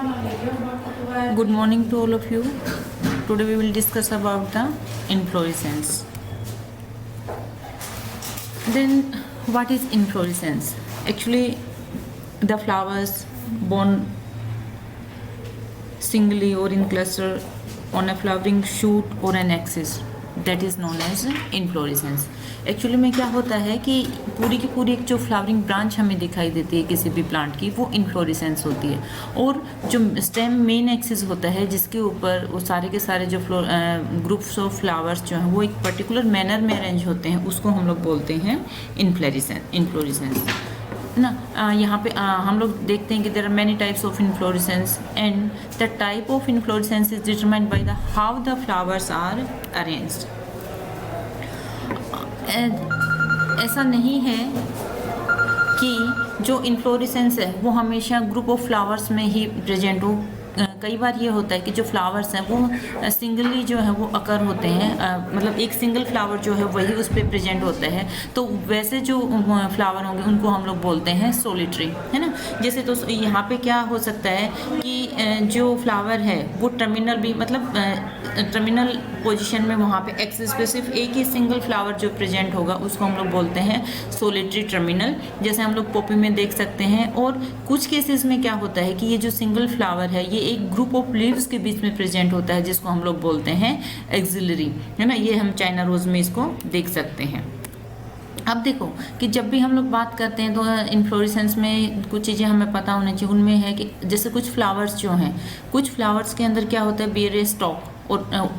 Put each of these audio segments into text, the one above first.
Good morning to all of you. Today we will discuss about the inflorescence. Then what is inflorescence? Actually, the flowers born singly or in cluster on a flowering shoot or an axis, that is known as inflorescence. Actually में क्या होता है कि पूरी की पूरी एक जो फ्लावरिंग ब्रांच हमें दिखाई देती है किसी भी प्लांट की, वो इन्फ्लोरेसेंस होती है। और जो स्टेम मेन एक्सिस होता है जिसके ऊपर वो सारे के सारे जो ग्रुप्स ऑफ फ्लावर्स जो हैं वो एक पर्टिकुलर मैनर में अरेंज होते हैं, उसको हम लोग बोलते हैं इन्फ्लोरेसेंस ना। यहाँ पे हम लोग देखते हैं कि there are many types of inflorescence and the type of inflorescence is determined by the how the flowers are arranged. ऐसा नहीं है कि जो इन्फ्लोरेसेंस है वो हमेशा ग्रुप ऑफ फ्लावर्स में ही प्रेजेंट हो। कई बार ये होता है कि जो फ्लावर्स हैं वो सिंगली जो है वो अकर होते हैं, मतलब एक सिंगल फ्लावर जो है वही उस पर प्रेजेंट होता है। तो वैसे जो फ्लावर होंगे उनको हम लोग बोलते हैं सोलिटरी, है ना। जैसे तो यहाँ पे क्या हो सकता है कि जो फ्लावर है वो टर्मिनल भी, मतलब टर्मिनल पोजीशन में वहाँ पे एक्सिस पे सिर्फ एक ही सिंगल फ्लावर जो प्रेजेंट होगा उसको हम लोग बोलते हैं सोलिटरी टर्मिनल, जैसे हम लोग पॉपी में देख सकते हैं। और कुछ केसेस में क्या होता है कि ये जो सिंगल फ्लावर है ये एक ग्रुप ऑफ लीव्स के बीच में प्रेजेंट होता है, जिसको हम लोग बोलते हैं एक्सिलरी, है ना। ये हम चाइना रोज में इसको देख सकते हैं। अब देखो कि जब भी हम लोग बात करते हैं तो इन्फ्लोरेसेंस में कुछ चीज़ें हमें पता होनी चाहिए। उनमें है कि जैसे कुछ फ्लावर्स जो हैं, कुछ फ्लावर्स के अंदर क्या होता है, बेयर स्टॉक, और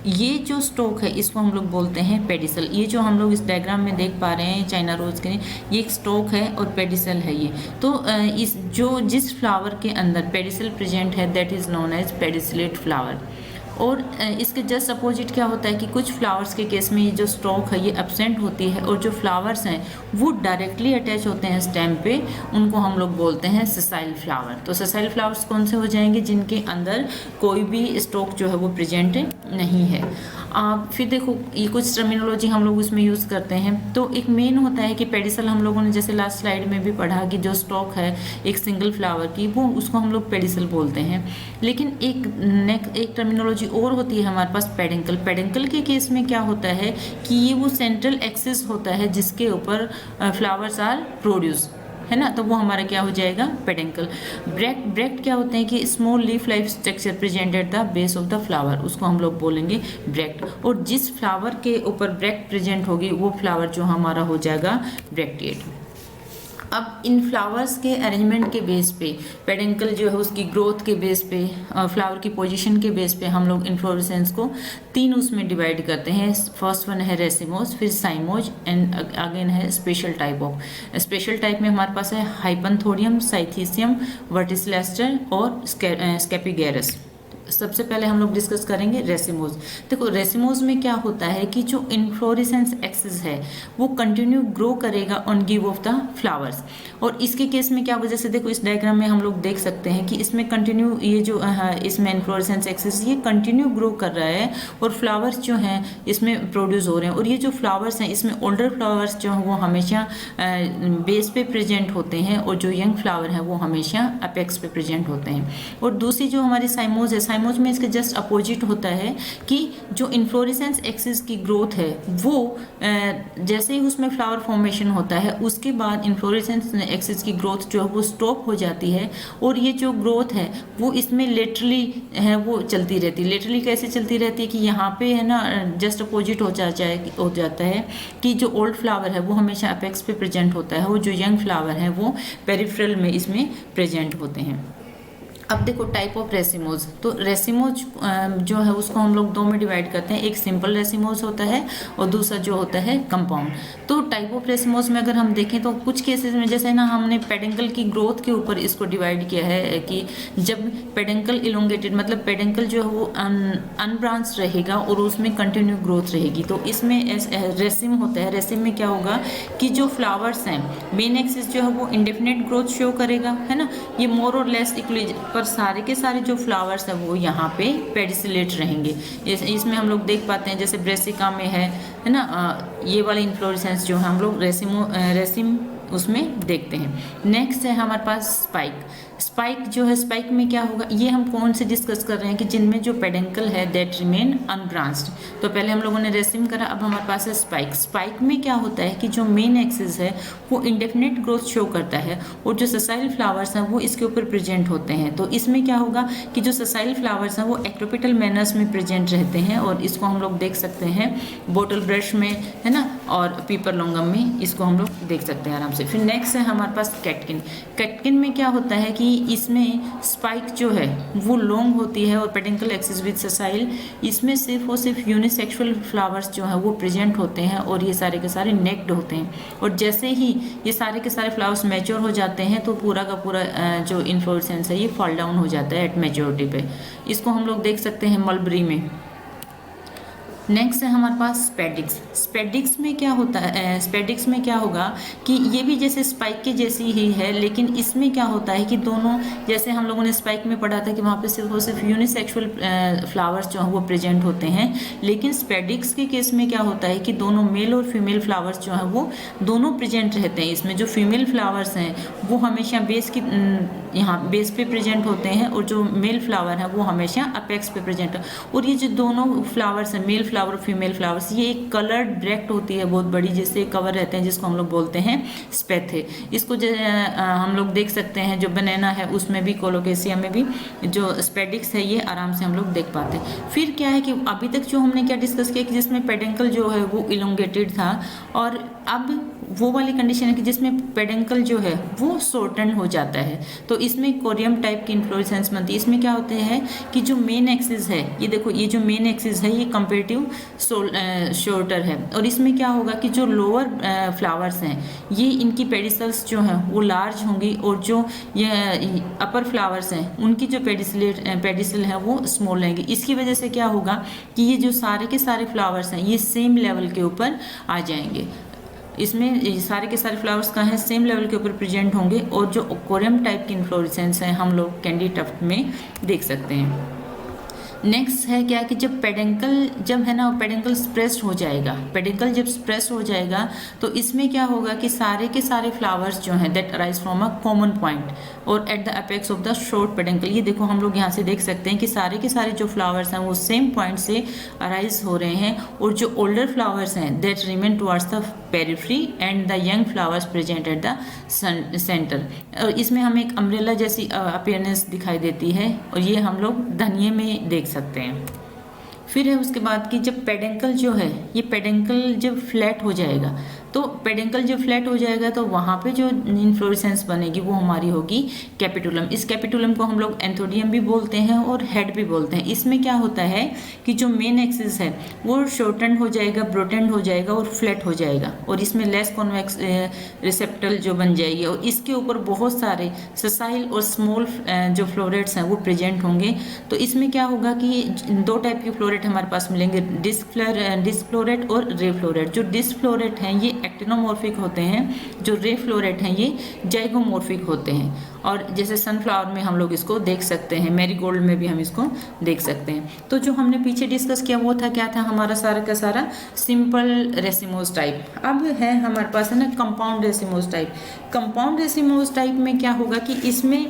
ये जो स्टॉक है इसको हम लोग बोलते हैं पेडिसल। ये जो हम लोग इस डायग्राम में देख पा रहे हैं चाइना रोज के, ये एक स्टॉक है और पेडिसल है ये। तो जिस फ्लावर के अंदर पेडिसल प्रेजेंट है that is known as pedicellate flower. और इसके जस्ट अपोजिट क्या होता है कि कुछ फ्लावर्स के केस में ये जो स्टॉक है ये एब्सेंट होती है, और जो फ्लावर्स हैं वो डायरेक्टली अटैच होते हैं स्टेम पे, उनको हम लोग बोलते हैं सेसाइल फ्लावर। तो सेसाइल फ्लावर्स कौन से हो जाएंगे, जिनके अंदर कोई भी स्टॉक जो है वो प्रेजेंट नहीं है। फिर देखो ये कुछ टर्मिनोलॉजी हम लोग इसमें यूज़ करते हैं। तो एक मेन होता है कि पेडिसल, हम लोगों ने जैसे लास्ट स्लाइड में भी पढ़ा कि जो स्टॉक है एक सिंगल फ्लावर की, वो उसको हम लोग पेडिसल बोलते हैं। लेकिन एक टर्मिनोलॉजी और होती है हमारे पास पेडिंकल। पेडिंकल के केस में क्या होता है कि ये वो सेंट्रल एक्सिस होता है जिसके ऊपर फ्लावर्स आर प्रोड्यूस, है ना। तो वो हमारा क्या हो जाएगा, पेडिंकल। ब्रेक्ट क्या होते हैं कि small leaf life structure present at the base of the flower, उसको हम लोग बोलेंगे ब्रेक्ट। और जिस फ्लावर के ऊपर ब्रेक्ट प्रेजेंट होगी वो फ्लावर जो हमारा हो जाएगा ब्रेक्टिएट। अब इन फ्लावर्स के अरेंजमेंट के बेस पे, पेडिंकल जो है उसकी ग्रोथ के बेस पे, फ्लावर की पोजीशन के बेस पे हम लोग इन्फ्लोरेसेंस को तीन उसमें डिवाइड करते हैं। फर्स्ट वन है रेसिमोज, फिर साइमोज एंड अगेन है special type of. Special type में हमारे पास है हाइपनथोडियम, साइथिसियम, वर्टिसिलेस्टर और स्केपिगेरस। सबसे पहले हम लोग डिस्कस करेंगे रेसिमोज। देखो रेसिमोज में क्या होता है कि जो इन्फ्लोरेसेंस एक्सिस है वो कंटिन्यू ग्रो करेगा on give of the flowers. और इसके केस में क्या होगा, जैसे देखो इस डायग्राम में हम लोग देख सकते हैं कि इसमें कंटिन्यू ये जो इसमें इन्फ्लोरेसेंस एक्सिस ये कंटिन्यू ग्रो कर रहा है और फ्लावर्स जो हैं इसमें प्रोड्यूस हो रहे हैं। और ये जो फ्लावर्स हैं इसमें ओल्डर फ्लावर्स जो हैं वो हमेशा बेस पे प्रेजेंट होते हैं, और जो यंग फ्लावर हैं वो हमेशा अपेक्स पे प्रेजेंट होते हैं। और दूसरी जो हमारी साइमोज है, साइमोज में इसके जस्ट अपोजिट होता है कि जो इन्फ्लोरेसेंस एक्सिस की ग्रोथ है वो जैसे ही उसमें फ्लावर फॉर्मेशन होता है उसके बाद इन्फ्लोरेसेंस एक्सिस की ग्रोथ जो है वो स्टॉप हो जाती है, और ये जो ग्रोथ है वो इसमें लेटरली है वो चलती रहती है। लेटरली कैसे चलती रहती है कि यहाँ पे है ना जस्ट अपोजिट हो जाता है कि जो ओल्ड फ्लावर है वो हमेशा अपेक्स पे प्रेजेंट होता है, और जो यंग फ्लावर है वो पेरिफेरल में इसमें प्रेजेंट होते हैं। अब देखो टाइप ऑफ रेसिमोज। तो रेसिमोज जो है उसको हम लोग दो में डिवाइड करते हैं, एक सिंपल रेसिमोज होता है और दूसरा जो होता है कंपाउंड। तो टाइप ऑफ रेसिमोज में अगर हम देखें तो कुछ केसेस में जैसे ना हमने पेडिंकल की ग्रोथ के ऊपर इसको डिवाइड किया है कि जब पेडिंकल इलोंगेटेड, मतलब पेडिंकल जो है वो अनब्रांच रहेगा और उसमें कंटिन्यू ग्रोथ रहेगी, तो इसमें रेसिम होता है। रेसिम में क्या होगा कि जो फ्लावर्स हैं मेन एक्सिस जो है वो इंडेफिनेट ग्रोथ शो करेगा, है ना। ये मोर और लेस इक्वली, पर सारे के सारे जो फ्लावर्स हैं वो यहाँ पे पेडिसिलेट रहेंगे। इसमें हम लोग देख पाते हैं जैसे ब्रेसिका में है ना, ये वाले इन्फ्लोरेसेंस जो हम लोग रेसिम उसमें देखते हैं। नेक्स्ट है हमारे पास स्पाइक। स्पाइक जो है, स्पाइक में क्या होगा, ये हम कौन से डिस्कस कर रहे हैं कि जिनमें जो पेडेंकल है दैट रिमेन अनब्रांच्ड। तो पहले हम लोगों ने रेसिम करा, अब हमारे पास है स्पाइक। स्पाइक में क्या होता है कि जो मेन एक्सिस है वो इंडेफिनिट ग्रोथ शो करता है और जो ससाइल फ्लावर्स हैं वो इसके ऊपर प्रेजेंट होते हैं। तो इसमें क्या होगा कि जो ससाइल फ्लावर्स हैं वो एक्टोपिटल मैनर्स में प्रेजेंट रहते हैं और इसको हम लोग देख सकते हैं बोटल ब्रश में, है ना, और पीपर लॉन्गम में इसको हम लोग देख सकते हैं आराम से। फिर नेक्स्ट है हमारे पास कैटकिन। कैटकिन में क्या होता है कि इसमें स्पाइक जो है वो लॉन्ग होती है और पेडेंकल एक्सिस विद ससाइल, इसमें सिर्फ और सिर्फ यूनिसेक्सुअल फ्लावर्स जो है वो प्रेजेंट होते हैं और ये सारे के सारे नेक्ड होते हैं। और जैसे ही ये सारे के सारे फ्लावर्स मैच्योर हो जाते हैं तो पूरा का पूरा जो इन्फ्लोरेसेंस है ये फॉल डाउन हो जाता है एट मैच्योरिटी पे। इसको हम लोग देख सकते हैं मलबरी में। नेक्स्ट है हमारे पास स्पेडिक्स। स्पेडिक्स में क्या होता है, स्पेडिक्स में क्या होगा कि ये भी जैसे स्पाइक के जैसी ही है, लेकिन इसमें क्या होता है कि दोनों, जैसे हम लोगों ने स्पाइक में पढ़ा था कि वहाँ पे सिर्फ और सिर्फ यूनिसेक्सुअल फ्लावर्स जो हैं वो प्रेजेंट होते हैं, लेकिन स्पेडिक्स के केस में क्या होता है कि दोनों मेल और फीमेल फ्लावर्स जो हैं वो दोनों प्रेजेंट रहते हैं। इसमें जो फीमेल फ्लावर्स हैं वो हमेशा बेस की यहाँ बेस पे प्रेजेंट होते हैं और जो मेल फ्लावर है वो हमेशा अपेक्स पे प्रेजेंट है। और ये जो दोनों फ्लावर्स हैं, मेल फ्लावर और फीमेल फ्लावर्स, ये एक कलर डायरेक्ट होती है बहुत बड़ी, जिससे कवर रहते हैं, जिसको हम लोग बोलते हैं स्पेथे। इसको हम लोग देख सकते हैं जो बनाना है उसमें भी, कोलोकेसिया में भी जो स्पेडिक्स है ये आराम से हम लोग देख पाते हैं। फिर क्या है कि अभी तक जो हमने क्या डिस्कस किया कि जिसमें पेडेंकल जो है वो इलोंगेटेड था, और अब वो वाली कंडीशन है कि जिसमें पेडेंकल जो है वो शॉर्टन हो जाता है। तो इसमें कोरियम टाइप की इन्फ्लोरेसेंस बनती है। इसमें क्या होते हैं कि जो मेन एक्सिस है, ये देखो, ये जो मेन एक्सिस है ये कंपेरेटिव शॉर्टर है, और इसमें क्या होगा कि जो लोअर फ्लावर्स हैं ये इनकी पेडिसल्स जो हैं वो लार्ज होंगी, और जो ये अपर फ्लावर्स हैं उनकी जो पेडिसल है वो स्मॉल रहेंगी। इसकी वजह से क्या होगा कि ये जो सारे के सारे फ्लावर्स हैं ये सेम लेवल के ऊपर आ जाएंगे। इसमें सारे के सारे फ्लावर्स कहाँ हैं, सेम लेवल के ऊपर प्रेजेंट होंगे, और जो कोरियम टाइप की इन्फ्लोरेसेंस है हम लोग कैंडी टफ्ट में देख सकते हैं। नेक्स्ट है क्या कि जब पेडेंकल जब है ना पेडेंकल स्प्रेस्ड हो जाएगा, पेडेंकल जब स्प्रेस्ड हो जाएगा तो इसमें क्या होगा कि सारे के सारे फ्लावर्स जो हैं that arise from a common point और at the apex of the short peduncle. ये देखो हम लोग यहाँ से देख सकते हैं कि सारे के सारे जो फ्लावर्स हैं वो सेम पॉइंट से अराइज हो रहे हैं, और जो ओल्डर फ्लावर्स हैं that remain towards the periphery and the young flowers present at the centre. इसमें हमें एक अम्ब्रेला जैसी अपीयरेंस दिखाई देती है, और ये हम लोग धनिये में देख सकते हैं। फिर है उसके बाद कि जब पेडेंकल जो है ये पेडेंकल जब फ्लैट हो जाएगा, तो पेडेंकल जब फ्लैट हो जाएगा तो वहाँ पे जो इन्फ्लोरेसेंस बनेगी वो हमारी होगी कैपिटुलम। इस कैपिटुलम को हम लोग एंथोडियम भी बोलते हैं और हेड भी बोलते हैं। इसमें क्या होता है कि जो मेन एक्सिस है वो शॉर्टेंड हो जाएगा, ब्रोटेंड हो जाएगा और फ्लैट हो जाएगा, और इसमें लेस कॉन्वेक्स रिसेप्टल जो बन जाएगी, और इसके ऊपर बहुत सारे ससाइल और स्मॉल जो फ्लोरेट्स हैं वो प्रेजेंट होंगे। तो इसमें क्या होगा कि दो टाइप के फ्लोरेट हमारे पास मिलेंगे, डिस्क फ्लोरेट और रे फ्लोरेट। जो डिस्क फ्लोरेट हैं ये एक्टिनोमॉर्फिक होते हैं, जो रे फ्लोरेट हैं ये जाइगोमॉर्फिक होते हैं, और जैसे सनफ्लावर में हम लोग इसको देख सकते हैं, मैरीगोल्ड में भी हम इसको देख सकते हैं। तो जो हमने पीछे डिस्कस किया वो था, क्या था हमारा सारा का सारा सिंपल रेसिमोस टाइप। अब है हमारे पास है ना compound racemose type. Compound racemose type में क्या होगा कि इसमें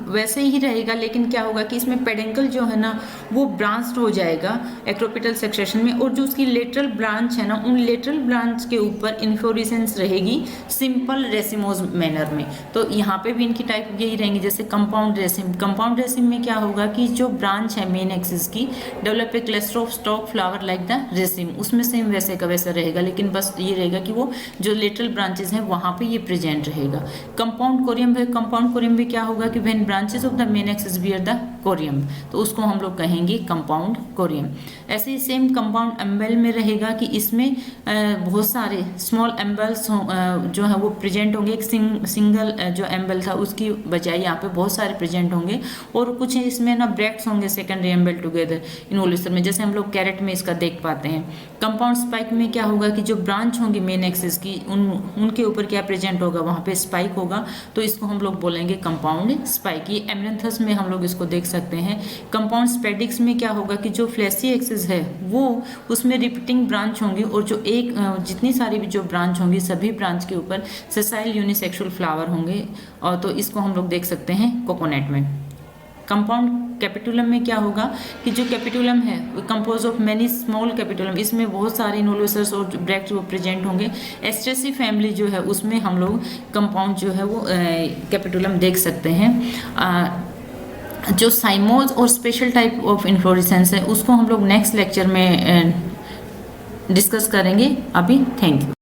वैसे ही रहेगा, लेकिन क्या होगा कि इसमें पेडेंकल जो है ना वो ब्रांच्ड हो जाएगा एक्टोपिटल सक्सेशन में, और जो उसकी लेटरल ब्रांच है ना उन लेटरल ब्रांच के ऊपर इन्फ्लोरेसेंस रहेगी सिंपल रेसिमोस मैनर में। तो यहाँ पे भी इनकी टाइप यही रहेंगी जैसे कंपाउंड रेसिम। कंपाउंड रेसिम में क्या होगा कि जो ब्रांच है मेन एक्सिस की develop a cluster of stock flower like the रेसिम, उसमें सेम वैसे का वैसा रहेगा, लेकिन बस ये रहेगा कि वो जो लेटरल ब्रांचेस हैं वहाँ पे ये प्रेजेंट रहेगा। कंपाउंड कोरियम है, कंपाउंड कोरियम में क्या होगा कि when branches of the main axis bear the corymb, तो उसको हम लोग कहेंगे कंपाउंड कोरियम। ऐसे ही सेम कंपाउंड एम्बेल में रहेगा कि इसमें बहुत सारे स्मॉल एम्बल्स जो है वो प्रेजेंट होंगे। एक सिंगल जो एम्बल था उसकी बजाय यहाँ पे बहुत सारे प्रेजेंट होंगे, और कुछ इसमें ना ब्रैक्ट्स होंगे सेकेंडरी एम्बल टुगेदर इनवोल्यूशन में, जैसे हम लोग कैरेट में इसका देख पाते हैं। कंपाउंड स्पाइक में क्या होगा कि जो ब्रांच होंगी मेन एक्सिस की उनके ऊपर क्या प्रेजेंट होगा, वहाँ पे स्पाइक होगा, तो इसको हम लोग बोलेंगे कंपाउंड स्पाइक। ये एमरैंथस में हम लोग इसको देख सकते हैं। कंपाउंड स्पेडिक्स में क्या होगा कि जो फ्लैशी एक्सिस है वो उसमें रिपीटिंग ब्रांच होंगी और जो एक जितनी सारी भी जो ब्रांच होंगी सभी ब्रांच के ऊपर सेसाइल यूनिसेक्सुअल फ्लावर होंगे। और तो इसको हम लोग देख सकते हैं कोकोनट में। कंपाउंड कैपिटुलम में क्या होगा कि जो कैपिटुलम है compose of many small capitulum, इसमें बहुत सारे इनोलुसर्स और ब्रैक्ट्स वो प्रेजेंट होंगे। एस्ट्रेसी फैमिली जो है उसमें हम लोग कंपाउंड जो है वो कैपिटुलम देख सकते हैं। जो साइमोज और स्पेशल टाइप ऑफ इन्फ्लोरेसेंस है उसको हम लोग नेक्स्ट लेक्चर में डिस्कस करेंगे। अभी थैंक यू।